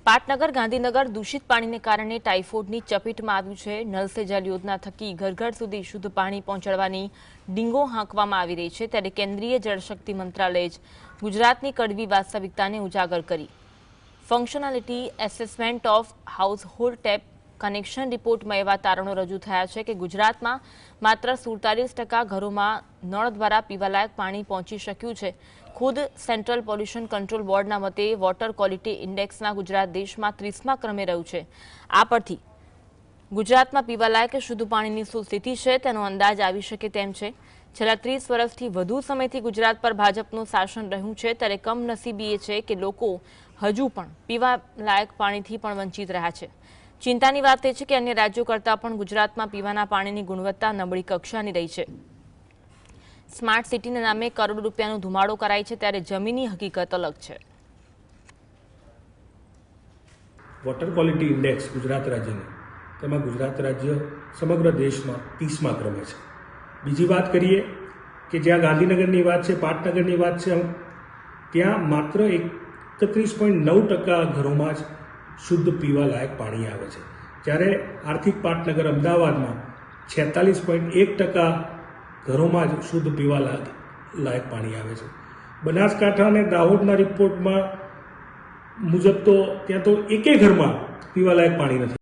પાટનગર ગાંધીનગર દૂષિત પાણીને કારણે ટાઇફોઇડની ચપેટમાં આવ્યું છે। નલ સે જલ યોજના થકી ઘર ઘર સુધી શુદ્ધ પાણી પહોંચાડવાની ડીંગો હાંકવામાં આવી રહી છે, ત્યારે કેન્દ્રીય જળશક્તિ મંત્રાલયે જ ગુજરાતની કડવી વાસ્તવિકતાને ઉજાગર કરી functionality assessment of household tap connection રિપોર્ટમાં એવા તારણો રજૂ થયા છે કે ગુજરાતમાં માત્ર 47% ઘરોમાં નળ દ્વારા પીવાલાયક પાણી પહોંચી શક્યું છે। ખુદ સેન્ટ્રલ પોલ્યુશન કંટ્રોલ બોર્ડના મતે વોટર ક્વોલિટી ઇન્ડેક્સના ગુજરાત દેશમાં 30મા ક્રમે રહ્યું છે। આ પરથી ગુજરાતમાં પીવાલાયક શુદ્ધ પાણીની શું સ્થિતિ છે તેનો અંદાજ આવી શકે તેમ છે। છેલ્લા 30 વર્ષથી વધુ સમયથી ગુજરાત પર ભાજપનું શાસન રહ્યું છે, ત્યારે કમનસીબી એ છે કે લોકો હજુ પણ પીવાલાયક પાણીથી પણ વંચિત રહ્યા છે। ચિંતાની વાત એ છે કે અન્ય રાજ્યો કરતાં પણ ગુજરાતમાં પીવાના પાણીની ગુણવત્તા નબળી કક્ષાની રહી છે। સ્માર્ટ સિટીના નામે કરોડો રૂપિયાનો ધુમાડો કરાય છે, ત્યારે જમીની હકીકત અલગ છે। વોટર ક્વોલિટી ઇન્ડેક્સ ગુજરાત રાજ્યનું, તેમાં ગુજરાત રાજ્ય સમગ્ર દેશમાં 30મા ક્રમે છે। બીજી વાત કરીએ કે જ્યાં ગાંધીનગરની વાત છે, પાટનગરની વાત છે, ત્યાં માત્ર 31.9% ઘરોમાં જ શુદ્ધ પીવાલાયક પાણી આવે છે, જ્યારે આર્થિક પાટનગર અમદાવાદમાં 46.1% ઘરોમાં જ શુદ્ધ પીવાલાયક પાણી આવે છે। બનાસકાંઠા અને દાહોદના રિપોર્ટમાં મુજબ તો ત્યાં તો એકે ઘરમાં પીવાલાયક પાણી નથી।